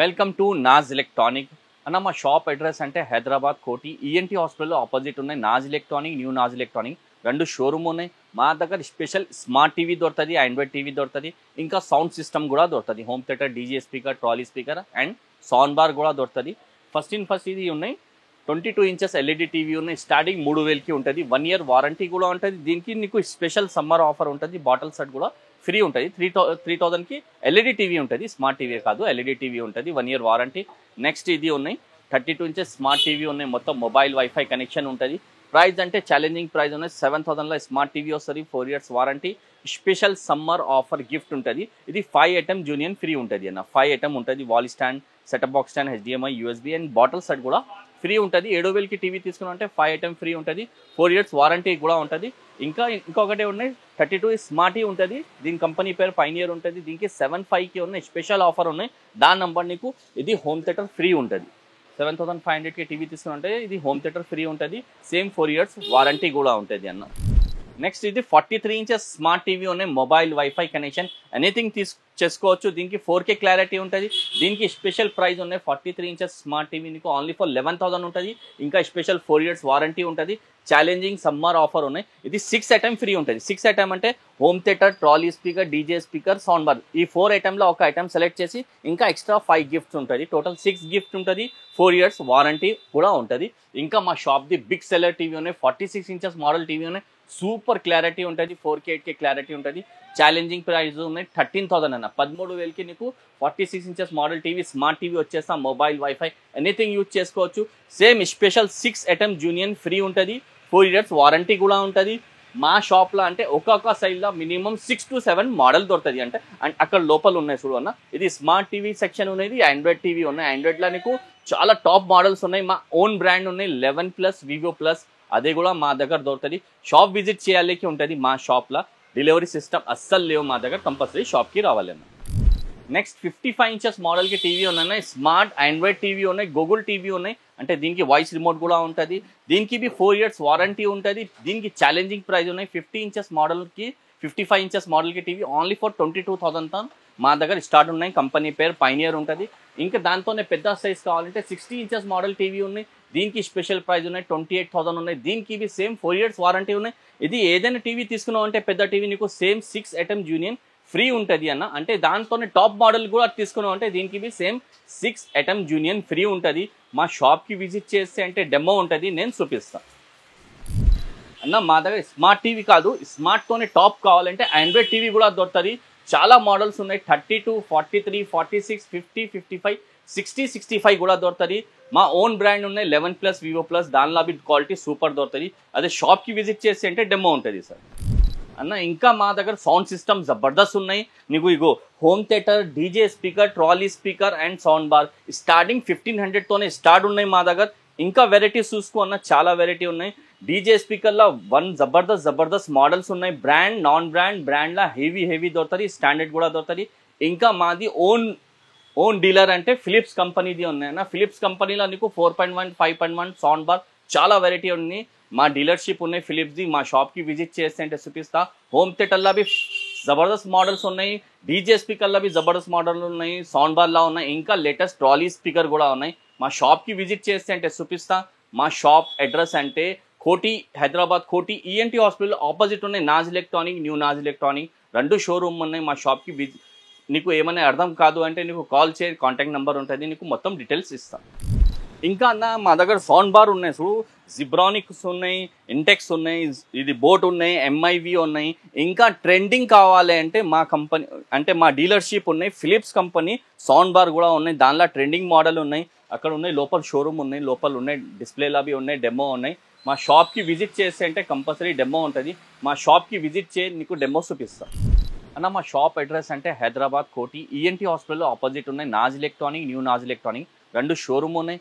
Welcome to Naaz electronic అన్న. మా shop address అంటే హైదరాబాద్ కోటి ఈఎన్టీ హాస్పిటల్ ఆపోజిట్ ఉన్నాయి. Naaz electronic, new Naaz electronic రెండు షోరూమ్ ఉన్నాయి. మా దగ్గర స్పెషల్ స్మార్ట్ టీవీ దొరుకుతుంది, ఆండ్రాయిడ్ టీవీ దొరుకుతుంది, ఇంకా సౌండ్ సిస్టమ్ కూడా దొరుకుతుంది. Home theatre, DJ speaker, trolley speaker and sound bar కూడా దొరుకుతుంది. ఫస్ట్ ఇది ఉన్నాయి. 22 ఇంచెస్ ఎల్ఈడి టీవీ ఉన్నాయి. స్టార్టింగ్ 3000కి ఉంటుంది. 1 ఇయర్ వారంటీ కూడా ఉంటుంది. దీనికి నీకు స్పెషల్ సమ్మర్ ఆఫర్ ఉంటుంది. బాటిల్ సెట్ కూడా ఫ్రీ ఉంటుంది. 3000కి ఎల్ఈడి టీవీ ఉంటుంది. స్మార్ట్ టీవీ కాదు, ఎల్ఈడి టీవీ ఉంటుంది. 1 ఇయర్ వారంటీ. నెక్స్ట్ ఇది ఉన్నాయి. 32 ఇంచెస్ స్మార్ట్ టీవీ ఉన్నాయి. మొత్తం మొబైల్ వైఫై కనెక్షన్ ఉంటుంది. ప్రైస్ అంటే ఛాలెంజింగ్ ప్రైస్ ఉన్నాయి. 7000లో స్మార్ట్ టీవీ వస్తుంది. 4 years warranty. Special summer offer gift ఉంటుంది. ఇది 5 ఐటమ్ జూనియర్ ఫ్రీ ఉంటుంది అన్న. 5 ఐటమ్ ఉంటుంది. Wall stand, setup box stand, HDMI, USB and bottle set కూడా ఫ్రీ ఉంటుంది. 7000కి టీవీ తీసుకున్నామంటే 5 ఐటమ్ ఫ్రీ ఉంటుంది. 4 ఇయర్స్ వారంటీ కూడా ఉంటుంది. ఇంకొకటి ఉన్నాయి. 32 స్మార్ట్ ఉంటుంది. దీని కంపెనీ పేరు పైనియర్ ఉంటుంది. దీనికి 75కి ఉన్నాయి. స్పెషల్ ఆఫర్ ఉన్నాయి. దాని నంబర్ నీకు ఇది హోమ్ థియేటర్ ఫ్రీ ఉంటుంది. 7500కి టీవీ తీసుకున్నామంటే ఇది హోమ్ థియేటర్ ఫ్రీ ఉంటుంది. సేమ్ 4 ఇయర్స్ వారంటీ కూడా ఉంటుంది అన్న. నెక్స్ట్ ఇది 43 ఇంచెస్ స్మార్ట్ టీవీ ఉన్నాయి. మొబైల్ వైఫై కనెక్షన్ ఎనీథింగ్ చేసుకోవచ్చు. దీనికి 4K క్లారిటీ ఉంటుంది. దీనికి స్పెషల్ ప్రైస్ ఉన్నాయి. 43 ఇంచెస్ స్మార్ట్ టీవీ నీకు ఓన్లీ ఫర్ 11,000 ఉంటుంది. ఇంకా స్పెషల్ 4 ఇయర్స్ వారంటీ ఉంటుంది. ఛాలెంజింగ్ సమ్మర్ ఆఫర్ ఉన్నాయి. ఇది 6 ఐటమ్ ఫ్రీ ఉంటుంది. 6 ఐటమ్ అంటే home theatre, trolley speaker, DJ speaker, sound bar. ఈ 4 ఐటమ్లో ఒక ఐటమ్ సెలెక్ట్ చేసి ఇంకా ఎక్స్ట్రా 5 గిఫ్ట్స్ ఉంటుంది. టోటల్ 6 గిఫ్ట్ ఉంటుంది. 4 ఇయర్స్ వారంటీ కూడా ఉంటుంది. ఇంకా మా షాప్ది బిగ్ సెల్లర్ టీవీ ఉన్నాయి. 46 ఇంచెస్ మోడల్ టీవీ ఉన్నాయి. సూపర్ క్లారిటీ ఉంటుంది. 4K 8K క్లారిటీ ఉంటుంది. ఛాలెంజింగ్ ప్రైస్ ఉన్నాయి. 13,000 అన్న. 13,000కి నీకు 46 inches model TV, smart TV వచ్చేస్తా. మొబైల్ వైఫై ఎనీథింగ్ యూజ్ చేసుకోవచ్చు. Same special 6 item junior free ఉంటుంది. 4 ఇయర్స్ వారంటీ కూడా ఉంటుంది. మా షాప్లో అంటే ఒక్కొక్క సైడ్లో మినిమం 6 to 7 మోడల్ దొరుకుతుంది. అంటే అక్కడ లోపల ఉన్నాయి చూడు అన్న. ఇది స్మార్ట్ టీవీ సెక్షన్ ఉన్నది. ఆండ్రాయిడ్ టీవీ ఉన్నాయి. ఆండ్రాయిడ్లో నీకు చాలా టాప్ మోడల్స్ ఉన్నాయి. మా ఓన్ బ్రాండ్ ఉన్నాయి. 11+, వివో ప్లస్ అదే కూడా మా దగ్గర దొరుకుతుంది. షాప్ విజిట్ చేయాలికి ఉంటుంది. మా షాప్లో డెలివరీ సిస్టమ్ అస్సలు లేవు మా దగ్గర. కంపల్సరీ షాప్కి రావాలన్న. నెక్స్ట్ 55 ఇంచెస్ మోడల్కి టీవీ ఉన్నాయి. స్మార్ట్ ఆండ్రాయిడ్ టీవీ ఉన్నాయి. గూగుల్ టీవీ ఉన్నాయి. అంటే దీనికి వాయిస్ రిమోట్ కూడా ఉంటుంది. దీనికి 4 ఇయర్స్ వారంటీ ఉంటుంది. దీనికి ఛాలెంజింగ్ ప్రైస్ ఉన్నాయి. 50 ఇంచెస్ మోడల్కి, 55 ఇంచెస్ మోడల్కి టీవీ ఓన్లీ ఫర్ 22,000 మా దగ్గర స్టార్ట్ ఉన్నాయి. కంపెనీ పేరు పైనియర్ ఉంటుంది. ఇంకా దాంతోనే పెద్ద సైజ్ కావాలంటే 60 ఇంచెస్ మోడల్ టీవీ ఉన్నాయి. దీనికి స్పెషల్ ప్రైస్ ఉన్నాయి. 28,000 ఉన్నాయి. దీనికి సేమ్ 4 ఇయర్స్ వారంటీ ఉన్నాయి. ఇది ఏదైనా టీవీ తీసుకున్నావు అంటే పెద్ద టీవీ నీకు సేమ్ 6 ఐటమ్ జూనియర్ ఫ్రీ ఉంటుంది అన్న. అంటే దాంతోనే టాప్ మోడల్ కూడా తీసుకున్నావు అంటే దీనికి సేమ్ 6 ఐటమ్ జూనియర్ ఫ్రీ ఉంటుంది. మా షాప్కి విజిట్ చేస్తే అంటే డెమో ఉంటుంది, నేను చూపిస్తాను అన్న. మా దగ్గర స్మార్ట్ టీవీ కాదు, స్మార్ట్తోనే టాప్ కావాలంటే ఆండ్రాయిడ్ టీవీ కూడా దొరుకుతుంది. చాలా మోడల్స్ ఉన్నాయి. 32, 43, 46, 50, 55, 60, 65 కూడా దొరుకుతుంది. మా ఓన్ బ్రాండ్ ఉన్నాయి. 11+, వివో ప్లస్ దానిలో బి క్వాలిటీ సూపర్ దొరుకుతుంది. అదే షాప్కి విజిట్ చేస్తే అంటే డెమో ఉంటుంది సార్ అన్న. ఇంకా మా దగ్గర సౌండ్ సిస్టమ్ జబర్దస్త్ ఉన్నాయి. నీకు ఇగో home theatre, DJ speaker, trolley speaker and sound bar starting 1500తోనే స్టార్ట్ ఉన్నాయి మా దగ్గర. ఇంకా వెరైటీస్ చూసుకో అన్న, చాలా వెరైటీ ఉన్నాయి. డీజే స్పీకర్లో జబర్దస్త్ మోడల్స్ ఉన్నాయి. బ్రాండ్, నాన్ బ్రాండ్లో హెవీ దొరుకుతుంది. స్టాండర్డ్ కూడా దొరుకుతుంది. ఇంకా మాది ఓన్ డీలర్ అంటే ఫిలిప్స్ కంపెనీది ఉన్నాయన్న. ఫిలిప్స్ కంపెనీలో నీకు 4.1, 5.1 సౌండ్ బార్ చాలా వెరైటీ ఉన్నాయి. మా డీలర్షిప్ ఉన్నాయి ఫిలిప్స్ది. మా షాప్కి విజిట్ చేస్తే అంటే చూపిస్తా. హోమ్ థియేటర్లో బి జబర్దస్త్ మోడల్స్ ఉన్నాయి. డీజే స్పీకర్లో బి జబర్దస్త్ మోడల్ ఉన్నాయి. సౌండ్ బార్లో ఉన్నాయి. ఇంకా లేటెస్ట్ ట్రాలీ స్పీకర్ కూడా ఉన్నాయి. మా షాప్కి విజిట్ చేస్తే అంటే చూపిస్తా. మా షాప్ అడ్రస్ అంటే కోటి, హైదరాబాద్ కోటి ఈఎన్టీ హాస్పిటల్ ఆపోజిట్ ఉన్నాయి. Naaz electronic, new Naaz electronic రెండు షోరూమ్ ఉన్నాయి. మా షాప్కి నీకు ఏమైనా అర్థం కాదు అంటే నీకు కాల్ చేయి, కాంటాక్ట్ నెంబర్ ఉంటుంది. నీకు మొత్తం డీటెయిల్స్ ఇస్తాను. ఇంకా అన్న మా దగ్గర సౌండ్ బార్ ఉన్నాయి చూడు. జిబ్రానిక్స్ ఉన్నాయి, ఇంటెక్స్ ఉన్నాయి, ఇది బోట్ ఉన్నాయి, ఎంఐవి ఉన్నాయి. ఇంకా ట్రెండింగ్ కావాలి అంటే మా కంపెనీ అంటే మా డీలర్షిప్ ఉన్నాయి. ఫిలిప్స్ కంపెనీ సౌండ్ బార్ కూడా ఉన్నాయి. దానిలో ట్రెండింగ్ మోడల్ ఉన్నాయి. అక్కడ ఉన్నాయి. లోపల షోరూమ్ ఉన్నాయి. లోపల ఉన్నాయి. డిస్ప్లేలో అవి ఉన్నాయి. డెమో ఉన్నాయి. మా షాప్కి విజిట్ చేస్తే అంటే కంపల్సరీ డెమో ఉంటుంది. మా షాప్కి విజిట్ చేసి నీకు డెమో చూపిస్తాను అన్న. మా షాప్ అడ్రస్ అంటే హైదరాబాద్ కోటి ఈఎన్టీ హాస్పిటల్ ఆపోజిట్ ఉన్నాయి. Naaz electronic, new Naaz electronic రెండు షోరూమ్ ఉన్నాయి.